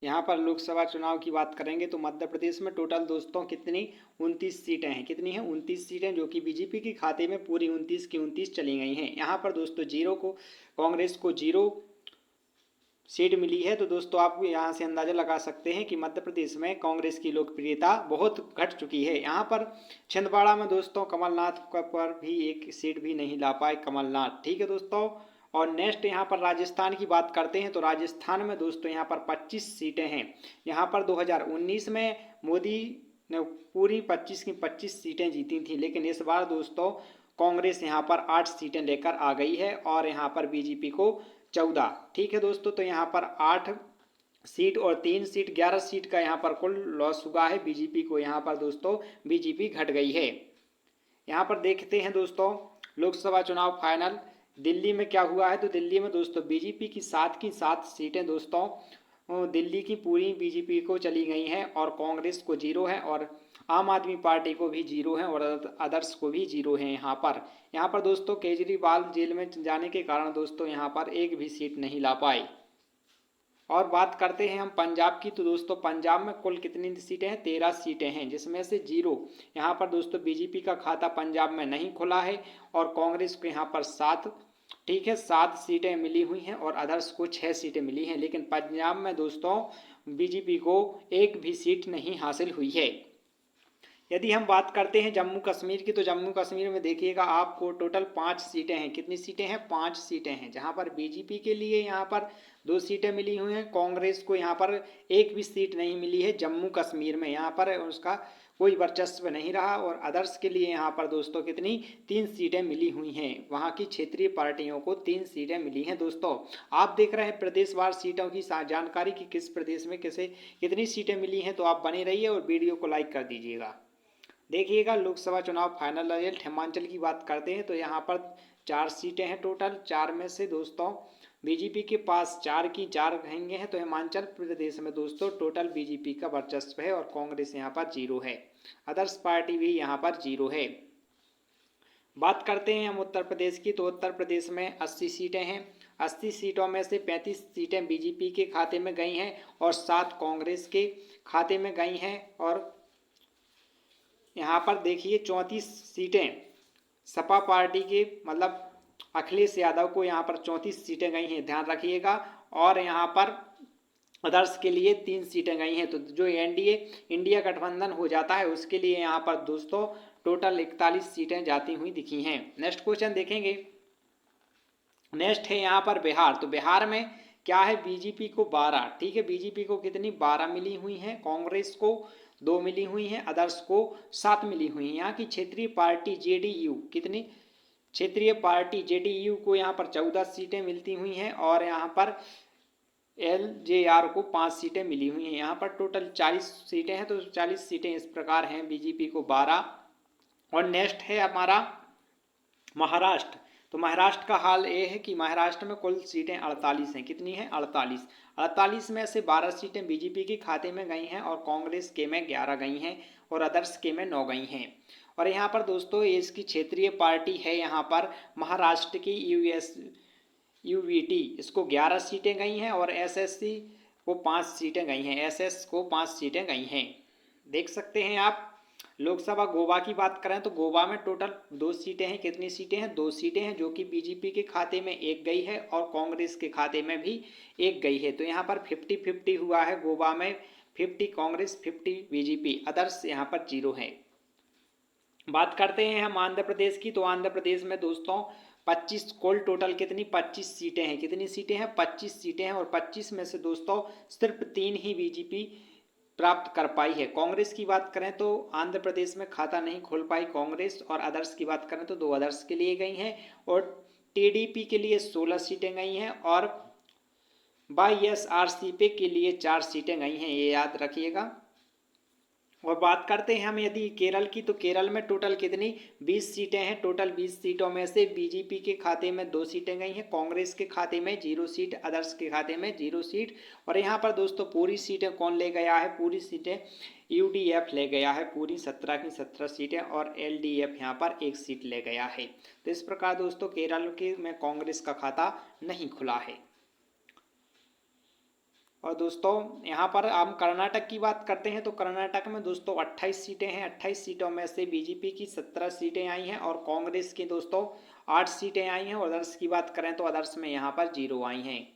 यहाँ पर लोकसभा चुनाव की बात करेंगे तो मध्य प्रदेश में टोटल दोस्तों कितनी 29 सीटें हैं। कितनी हैं? 29 सीटें, जो कि बीजेपी के खाते में पूरी 29 की 29 चली गई हैं। यहाँ पर दोस्तों कांग्रेस को 0 सीट मिली है। तो दोस्तों आप यहाँ से अंदाजा लगा सकते हैं कि मध्य प्रदेश में कांग्रेस की लोकप्रियता बहुत घट चुकी है। यहाँ पर छिंदवाड़ा में दोस्तों कमलनाथ पर भी एक सीट भी नहीं ला पाए कमलनाथ। ठीक है दोस्तों। और नेक्स्ट यहाँ पर राजस्थान की बात करते हैं तो राजस्थान में दोस्तों यहाँ पर 25 सीटें हैं। यहाँ पर 2019 में मोदी ने पूरी 25 की 25 सीटें जीती थी, लेकिन इस बार दोस्तों कांग्रेस यहाँ पर 8 सीटें लेकर आ गई है और यहाँ पर बीजेपी को 14। ठीक है दोस्तों। तो यहाँ पर 8 सीट और 3 सीट 11 सीट का यहाँ पर कुल लॉस हुआ है बीजेपी को। यहाँ पर दोस्तों बीजेपी घट गई है। यहाँ पर देखते हैं दोस्तों लोकसभा चुनाव फाइनल दिल्ली में क्या हुआ है। तो दिल्ली में दोस्तों बीजेपी की 7 सीटें दोस्तों दिल्ली की पूरी बीजेपी को चली गई हैं और कांग्रेस को 0 है और आम आदमी पार्टी को भी 0 है और अदर्स को भी 0 है। यहाँ पर दोस्तों केजरीवाल जेल में जाने के कारण दोस्तों यहाँ पर एक भी सीट नहीं ला पाए। और बात करते हैं हम पंजाब की तो दोस्तों पंजाब में कुल कितनी सीटें हैं? 13 सीटें हैं, जिसमें से 0 यहाँ पर दोस्तों बीजेपी का खाता पंजाब में नहीं खुला है और कांग्रेस को यहाँ पर 7, ठीक है, 7 सीटें मिली हुई हैं और अदर्स को 6 सीटें मिली हैं। लेकिन पंजाब में दोस्तों बीजेपी को एक भी सीट नहीं हासिल हुई है। यदि हम बात करते हैं जम्मू कश्मीर की तो जम्मू कश्मीर में देखिएगा आपको टोटल 5 सीटें हैं। कितनी सीटें हैं? 5 सीटें हैं, जहां पर बीजेपी के लिए यहाँ पर 2 सीटें मिली हुई हैं। कांग्रेस को यहाँ पर एक भी सीट नहीं मिली है जम्मू कश्मीर में, यहाँ पर उसका कोई वर्चस्व नहीं रहा। और अदर्स के लिए यहाँ पर दोस्तों कितनी 3 सीटें मिली हुई हैं। वहाँ की क्षेत्रीय पार्टियों को 3 सीटें मिली हैं। दोस्तों आप देख रहे हैं प्रदेशवार सीटों की जानकारी की किस प्रदेश में किसे कितनी सीटें मिली हैं। तो आप बने रहिए और वीडियो को लाइक कर दीजिएगा। देखिएगा लोकसभा चुनाव फाइनल रिजल्ट हिमाचल की बात करते हैं तो यहाँ पर 4 सीटें हैं टोटल। 4 में से दोस्तों बीजेपी के पास 4 की 4 रहेंगे हैं। तो हिमाचल प्रदेश में दोस्तों टोटल बीजेपी का वर्चस्व है और कांग्रेस यहाँ पर 0 है। अदर्स पार्टी भी यहाँ पर 0 है। बात करते हैं हम उत्तर प्रदेश की तो उत्तर प्रदेश में 80 सीटें हैं। 80 सीटों में से 35 सीटें बीजेपी के खाते में गई हैं और 7 कांग्रेस के खाते में गई हैं। और यहाँ पर देखिए 34 सीटें सपा पार्टी के मतलब अखिलेश यादव को यहाँ पर 34 सीटें गई हैं, ध्यान रखिएगा। और यहाँ पर अदर्स के लिए 3 सीटें गई हैं। तो जो एनडीए इंडिया गठबंधन हो जाता है उसके लिए यहाँ पर दोस्तों टोटल 41 सीटें जाती हुई दिखी हैं। नेक्स्ट क्वेश्चन देखेंगे। नेक्स्ट है यहाँ पर बिहार। तो बिहार में क्या है? बीजेपी को 12, ठीक है, बीजेपी को कितनी 12 मिली हुई हैं, कांग्रेस को 2 मिली हुई हैं, अदर्स को 7 मिली हुई हैं। यहाँ की क्षेत्रीय पार्टी जेडीयू कितनी क्षेत्रीय पार्टी जेडीयू को यहाँ पर 14 सीटें मिलती हुई हैं और यहाँ पर एलजेआर को 5 सीटें मिली हुई हैं। यहाँ पर टोटल 40 सीटें हैं। तो 40 सीटें इस प्रकार हैं, बीजेपी को 12। और नेक्स्ट है हमारा महाराष्ट्र। तो महाराष्ट्र का हाल ये है कि महाराष्ट्र में कुल सीटें 48 हैं। कितनी हैं? 48। 48 में से 12 सीटें बीजेपी के खाते में गई हैं और कांग्रेस के में 11 गई हैं और अदर्स के में 9 गई हैं। और यहाँ पर दोस्तों इसकी क्षेत्रीय पार्टी है यहाँ पर महाराष्ट्र की यूवीटी, इसको 11 सीटें गई हैं और एसएससी को 5 सीटें गई हैं, एसएस को 5 सीटें गई हैं। देख सकते हैं आप। लोकसभा गोवा की बात करें तो गोवा में टोटल 2 सीटें हैं। कितनी सीटें हैं? 2 सीटें हैं, जो कि बीजेपी के खाते में एक गई है और कांग्रेस के खाते में भी एक गई है। तो यहाँ पर 50-50 हुआ है गोवा में, 50 कांग्रेस 50 बीजेपी, अदर्स यहाँ पर 0 है। बात करते हैं हम आंध्र प्रदेश की। तो आंध्र प्रदेश में दोस्तों 25 कुल टोटल कितनी 25 सीटें हैं। कितनी सीटें हैं? 25 सीटें हैं और 25 में से दोस्तों सिर्फ 3 ही बीजेपी प्राप्त कर पाई है। कांग्रेस की बात करें तो आंध्र प्रदेश में खाता नहीं खोल पाई कांग्रेस, और अदर्स की बात करें तो 2 अदर्स के लिए गई हैं और टीडीपी के लिए 16 सीटें गई हैं और वाईएसआरसीपी के लिए 4 सीटें गई हैं, ये याद रखिएगा। और बात करते हैं हम यदि केरल की, तो केरल में टोटल कितनी 20 सीटें हैं। टोटल 20 सीटों में से बीजेपी के खाते में 2 सीटें गई हैं, कांग्रेस के खाते में 0 सीट, अदर्स के खाते में 0 सीट। और यहाँ पर दोस्तों पूरी सीटें कौन ले गया है? पूरी सीटें यूडीएफ ले गया है, पूरी 17 की 17 सीटें, और एलडीएफ यहाँ पर 1 सीट ले गया है। तो इस प्रकार दोस्तों केरल के में कांग्रेस का खाता नहीं खुला है। और दोस्तों यहाँ पर हम कर्नाटक की बात करते हैं तो कर्नाटक में दोस्तों 28 सीटें हैं। 28 सीटों में से बीजेपी की 17 सीटें आई हैं और कांग्रेस की दोस्तों 8 सीटें आई हैं। और अदर्स की बात करें तो अदर्स में यहाँ पर 0 आई हैं।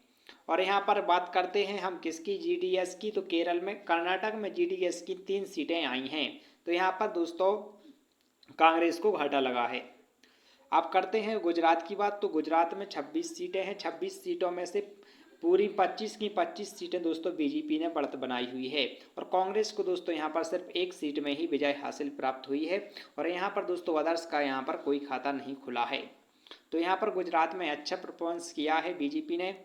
और यहाँ पर बात करते हैं हम किसकी, जीडीएस की, तो केरल में कर्नाटक में जीडीएस की 3 सीटें आई हैं। तो यहाँ पर दोस्तों कांग्रेस को घाटा लगा है। अब करते हैं गुजरात की बात, तो गुजरात में 26 सीटें हैं। 26 सीटों में से पूरी 25 की 25 सीटें दोस्तों बीजेपी ने बढ़त बनाई हुई है। और कांग्रेस को दोस्तों यहाँ पर सिर्फ एक सीट में ही विजय हासिल प्राप्त हुई है। और यहाँ पर दोस्तों अदर्स का यहाँ पर कोई खाता नहीं खुला है। तो यहाँ पर गुजरात में अच्छा परफॉर्मेंस किया है बीजेपी ने।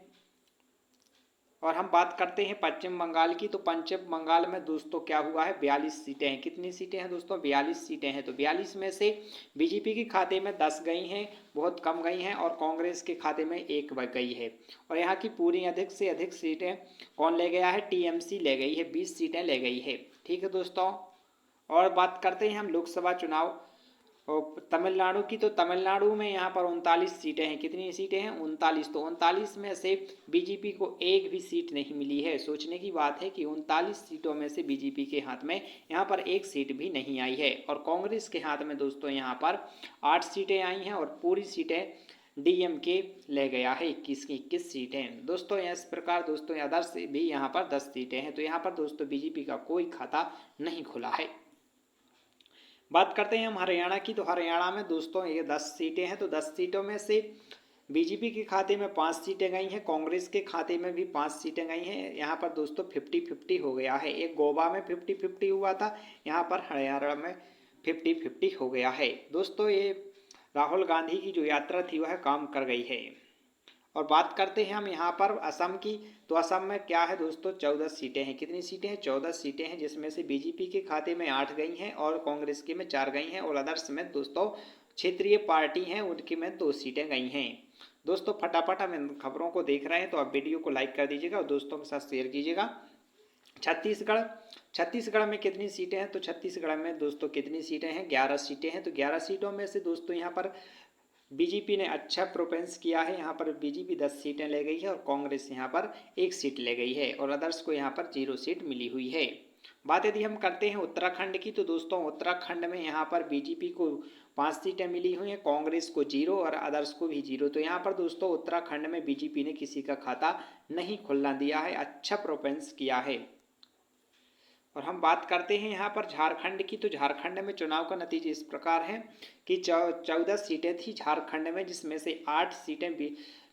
और हम बात करते हैं पश्चिम बंगाल की, तो पश्चिम बंगाल में दोस्तों क्या हुआ है, 42 सीटें हैं। कितनी सीटें हैं दोस्तों, 42 सीटें हैं। तो 42 में से बीजेपी के खाते में 10 गई हैं, बहुत कम गई हैं, और कांग्रेस के खाते में 1 गई है। और यहाँ की पूरी अधिक से अधिक सीटें कौन ले गया है, टीएमसी ले गई है, 20 सीटें ले गई है। ठीक है दोस्तों। और बात करते हैं हम लोकसभा चुनाव और तमिलनाडु की, तो तमिलनाडु में यहाँ पर 39 सीटें हैं। कितनी सीटें हैं, 39। तो 39 में से बीजेपी को एक भी सीट नहीं मिली है। सोचने की बात है कि 39 सीटों में से बीजेपी के हाथ में यहाँ पर एक सीट भी नहीं आई है। और कांग्रेस के हाथ में दोस्तों यहाँ पर 8 सीटें आई हैं और पूरी सीटें डीएमके ले गया है, 21 की 21 सीटें दोस्तों। इस प्रकार दोस्तों अदर्स भी यहाँ पर 10 सीटें हैं। तो यहाँ पर दोस्तों बीजेपी का कोई खाता नहीं खुला है। बात करते हैं हम हरियाणा की, तो हरियाणा में दोस्तों ये 10 सीटें हैं। तो 10 सीटों में से बीजेपी के खाते में 5 सीटें गई हैं, कांग्रेस के खाते में भी 5 सीटें गई हैं। यहाँ पर दोस्तों 50-50 हो गया है। एक गोवा में 50-50 हुआ था, यहाँ पर हरियाणा में 50-50 हो गया है। दोस्तों ये राहुल गांधी की जो यात्रा थी वह काम कर गई है। और बात करते हैं हम यहाँ पर असम की, तो असम में क्या है दोस्तों, 14 सीटें हैं। कितनी सीटें हैं, 14 सीटें हैं, जिसमें से बीजेपी के खाते में 8 गई हैं और कांग्रेस के में 4 गई हैं। और अदर्स में दोस्तों क्षेत्रीय पार्टी हैं, उनकी में 2 सीटें गई हैं। दोस्तों फटाफट हम इन खबरों को देख रहे हैं तो आप वीडियो को लाइक कर दीजिएगा और दोस्तों के साथ शेयर कीजिएगा। छत्तीसगढ़ में कितनी सीटें हैं, तो छत्तीसगढ़ में दोस्तों कितनी सीटें हैं, 11 सीटें हैं। तो 11 सीटों में से दोस्तों यहाँ पर बीजेपी ने अच्छा प्रोपेंस किया है। यहाँ पर बीजेपी 10 सीटें ले गई है और कांग्रेस यहाँ पर 1 सीट ले गई है और अदर्स को यहाँ पर 0 सीट मिली हुई है। बात यदि हम करते हैं उत्तराखंड की, तो दोस्तों उत्तराखंड में यहाँ पर बीजेपी को 5 सीटें मिली हुई हैं, कांग्रेस को 0 और अदर्स को भी 0। तो यहाँ पर दोस्तों उत्तराखंड में बीजेपी ने किसी का खाता नहीं खुलना दिया है, अच्छा प्रोपेंस किया है। और हम बात करते हैं यहाँ पर झारखंड की, तो झारखंड में चुनाव का नतीजा इस प्रकार है कि 14 सीटें थी झारखंड में, जिसमें से 8 सीटें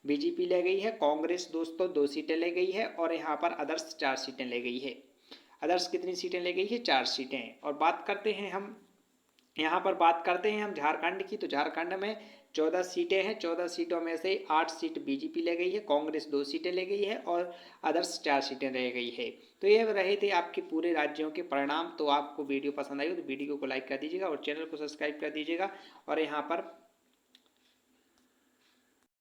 बीजेपी ले गई है, कांग्रेस दोस्तों 2 सीटें ले गई है और यहाँ पर अदर्स 4 सीटें ले गई है। अदर्स कितनी सीटें ले गई है, 4 सीटें। और बात करते हैं हम यहाँ पर बात करते हैं हम झारखंड की, तो झारखंड में 14 सीटें हैं। 14 सीटों में से 8 सीट बीजेपी ले गई है, कांग्रेस 2 सीटें ले गई है और अदर्स 4 सीटें रह गई है। तो ये रहे थे आपके पूरे राज्यों के परिणाम। तो आपको वीडियो पसंद आई हो तो वीडियो को लाइक कर दीजिएगा और चैनल को सब्सक्राइब कर दीजिएगा और यहाँ पर